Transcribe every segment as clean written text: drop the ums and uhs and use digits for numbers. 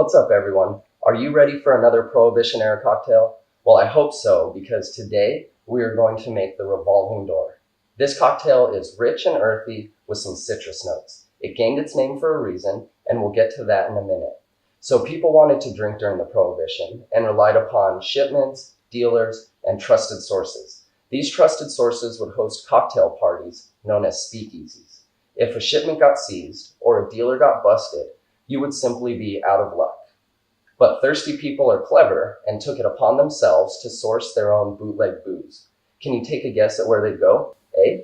What's up, everyone? Are you ready for another Prohibition era cocktail? Well, I hope so, because today we are going to make the Revolving Door. This cocktail is rich and earthy with some citrus notes. It gained its name for a reason, and we'll get to that in a minute. So people wanted to drink during the Prohibition and relied upon shipments, dealers, and trusted sources. These trusted sources would host cocktail parties known as speakeasies. If a shipment got seized or a dealer got busted, you would simply be out of luck. But thirsty people are clever and took it upon themselves to source their own bootleg booze. Can you take a guess at where they'd go? Eh?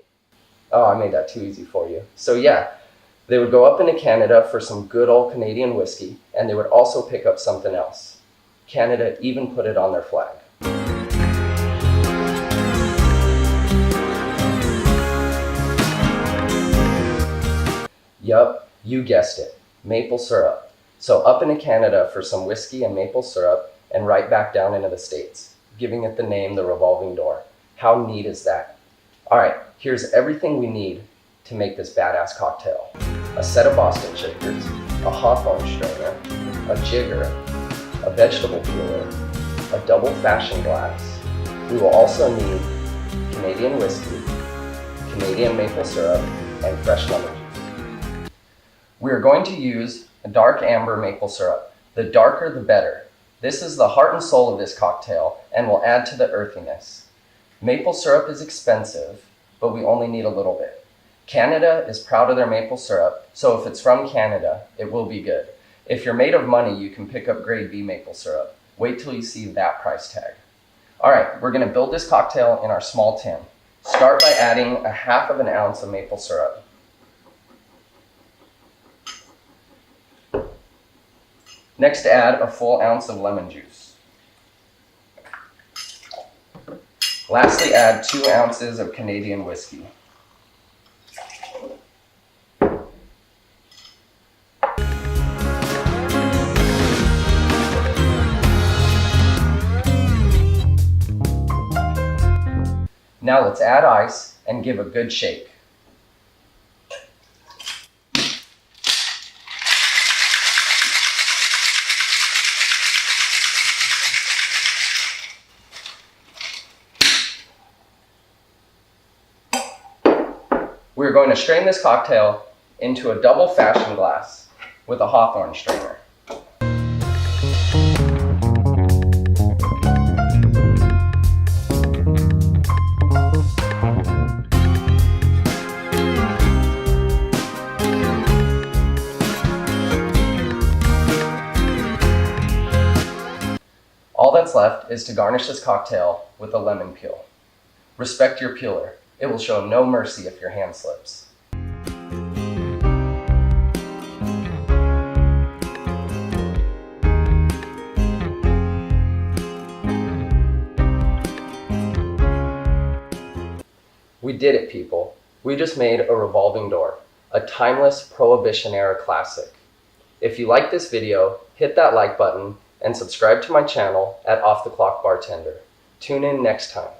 Oh, I made that too easy for you. So yeah, they would go up into Canada for some good old Canadian whiskey, and they would also pick up something else. Canada even put it on their flag. Yup, you guessed it. Maple syrup. So up into Canada for some whiskey and maple syrup, and right back down into the States, giving it the name the Revolving Door. How neat is that? Alright, here's everything we need to make this badass cocktail. A set of Boston shakers, a hawthorn strainer, a jigger, a vegetable peeler, a double fashion glass. We will also need Canadian whiskey, Canadian maple syrup, and fresh lemon juice. We are going to use a dark amber maple syrup. The darker the better. This is the heart and soul of this cocktail and will add to the earthiness. Maple syrup is expensive, but we only need a little bit. Canada is proud of their maple syrup, so if it's from Canada, it will be good. If you're made of money, you can pick up grade B maple syrup. Wait till you see that price tag. Alright, we're going to build this cocktail in our small tin. Start by adding a 1/2 ounce of maple syrup. Next, add a full ounce of lemon juice. Lastly, add 2 ounces of Canadian whiskey. Now let's add ice and give a good shake. We're going to strain this cocktail into a double fashion glass with a hawthorn strainer. All that's left is to garnish this cocktail with a lemon peel. Respect your peeler. It will show no mercy if your hand slips. We did it, people. We just made a Revolving Door, a timeless Prohibition era classic. If you like this video, hit that like button and subscribe to my channel at Off the Clock Bartender. Tune in next time.